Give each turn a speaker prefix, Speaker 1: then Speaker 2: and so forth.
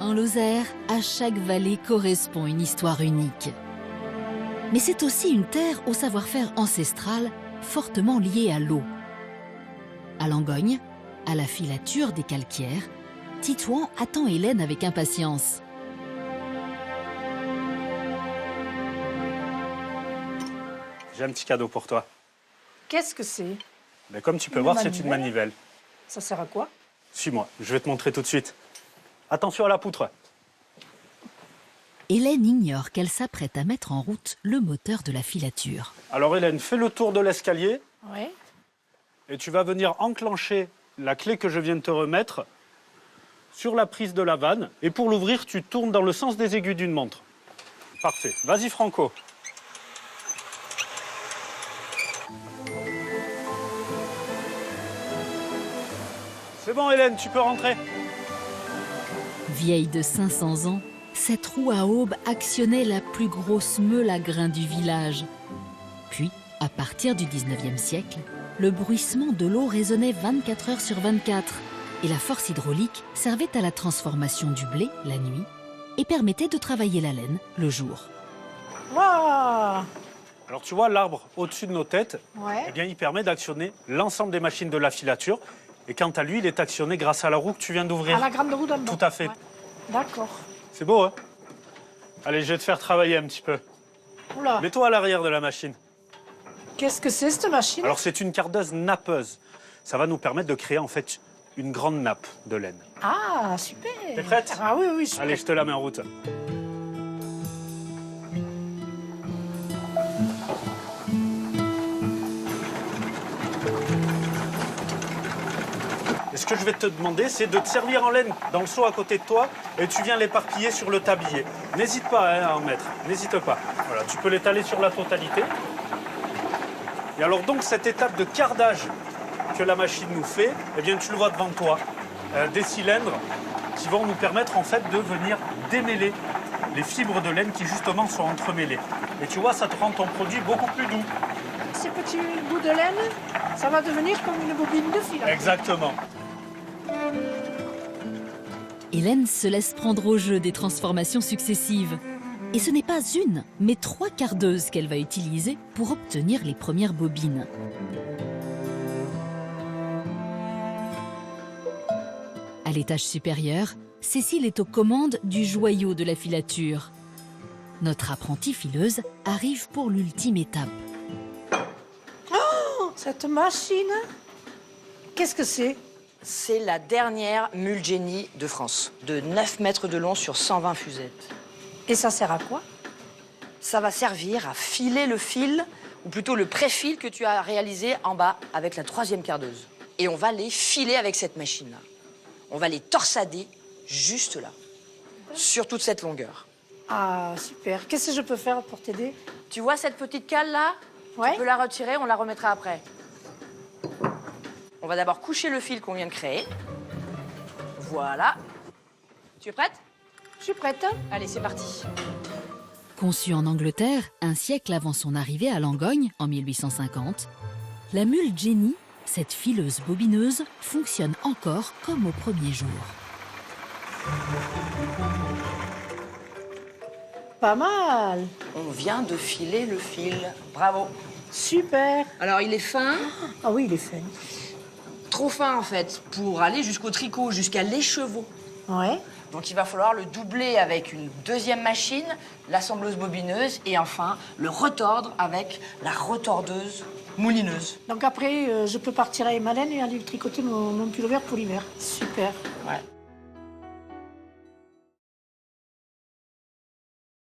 Speaker 1: En Lozère, à chaque vallée correspond une histoire unique. Mais c'est aussi une terre au savoir-faire ancestral fortement lié à l'eau. À Langogne, à la filature des calcaires, Titouan attend Hélène avec impatience.
Speaker 2: J'ai un petit cadeau pour toi.
Speaker 3: Qu'est-ce que c'est?
Speaker 2: Mais comme tu peux voir, c'est une manivelle.
Speaker 3: Ça sert à quoi?
Speaker 2: Suis-moi, je vais te montrer tout de suite. Attention à la poutre.
Speaker 1: Hélène ignore qu'elle s'apprête à mettre en route le moteur de la filature.
Speaker 2: Alors Hélène, fais le tour de l'escalier
Speaker 3: Oui.
Speaker 2: et tu vas venir enclencher la clé que je viens de te remettre sur la prise de la vanne. Et pour l'ouvrir, tu tournes dans le sens des aiguilles d'une montre. Parfait. Vas-y Franco. C'est bon Hélène, tu peux rentrer.
Speaker 1: Vieille de 500 ans, cette roue à aube actionnait la plus grosse meule à grains du village. Puis, à partir du 19e siècle, le bruissement de l'eau résonnait 24 heures sur 24 et la force hydraulique servait à la transformation du blé la nuit et permettait de travailler la laine le jour.
Speaker 3: Waouh!
Speaker 2: Alors tu vois l'arbre au-dessus de nos têtes,
Speaker 3: Ouais.
Speaker 2: eh bien, il permet d'actionner l'ensemble des machines de la filature. Et quant à lui, il est actionné grâce à la roue que tu viens d'ouvrir.
Speaker 3: À la grande roue dans le
Speaker 2: Tout à fait.
Speaker 3: Ouais. D'accord.
Speaker 2: C'est beau, hein? Allez, je vais te faire travailler un petit peu.
Speaker 3: Oula.
Speaker 2: Mets-toi à l'arrière de la machine.
Speaker 3: Qu'est-ce que c'est cette machine?
Speaker 2: Alors, c'est une cardeuse nappeuse. Ça va nous permettre de créer en fait une grande nappe de laine.
Speaker 3: Ah, super.
Speaker 2: T'es prête?
Speaker 3: Ah oui, oui, super.
Speaker 2: Allez, je te la mets en route. Et ce que je vais te demander, c'est de te servir en laine dans le seau à côté de toi et tu viens l'éparpiller sur le tablier. N'hésite pas hein, à en mettre, n'hésite pas. Voilà, tu peux l'étaler sur la totalité. Et alors donc cette étape de cardage que la machine nous fait, eh bien tu le vois devant toi, des cylindres qui vont nous permettre en fait de venir démêler les fibres de laine qui justement sont entremêlées. Et tu vois, ça te rend ton produit beaucoup plus doux.
Speaker 3: Ces petits bouts de laine, ça va devenir comme une bobine de fil.
Speaker 2: Exactement.
Speaker 1: Hélène se laisse prendre au jeu des transformations successives. Et ce n'est pas une, mais 3 cardeuses qu'elle va utiliser pour obtenir les premières bobines. À l'étage supérieur, Cécile est aux commandes du joyau de la filature. Notre apprentie fileuse arrive pour l'ultime étape.
Speaker 3: Oh, cette machine, qu'est-ce que c'est?
Speaker 4: C'est la dernière mule Jenny de France, de 9 mètres de long sur 120 fusettes.
Speaker 3: Et ça sert à quoi?
Speaker 4: Ça va servir à filer le fil, ou plutôt le pré-fil que tu as réalisé en bas avec la 3e cardeuse. Et on va les filer avec cette machine-là. On va les torsader juste là, sur toute cette longueur.
Speaker 3: Ah, super. Qu'est-ce que je peux faire pour t'aider?
Speaker 4: Tu vois cette petite cale là?
Speaker 3: Ouais.
Speaker 4: Tu peux la retirer, on la remettra après. On va d'abord coucher le fil qu'on vient de créer. Voilà. Tu es prête?
Speaker 3: Je suis prête.
Speaker 4: Allez, c'est parti.
Speaker 1: Conçue en Angleterre, un siècle avant son arrivée à Langogne, en 1850, la mule Jenny, cette fileuse bobineuse, fonctionne encore comme au premier jour.
Speaker 3: Pas mal.
Speaker 4: On vient de filer le fil. Bravo.
Speaker 3: Super.
Speaker 4: Alors, il est fin,
Speaker 3: Ah oui, il est fait.
Speaker 4: trop fin en fait, pour aller jusqu'au tricot, jusqu'à l'écheveau.
Speaker 3: Ouais.
Speaker 4: Donc, il va falloir le doubler avec une 2e machine, l'assembleuse bobineuse, et enfin, le retordre avec la retordeuse moulineuse.
Speaker 3: Donc après, je peux partir avec ma laine et aller tricoter mon pull vert pour l'hiver. Super.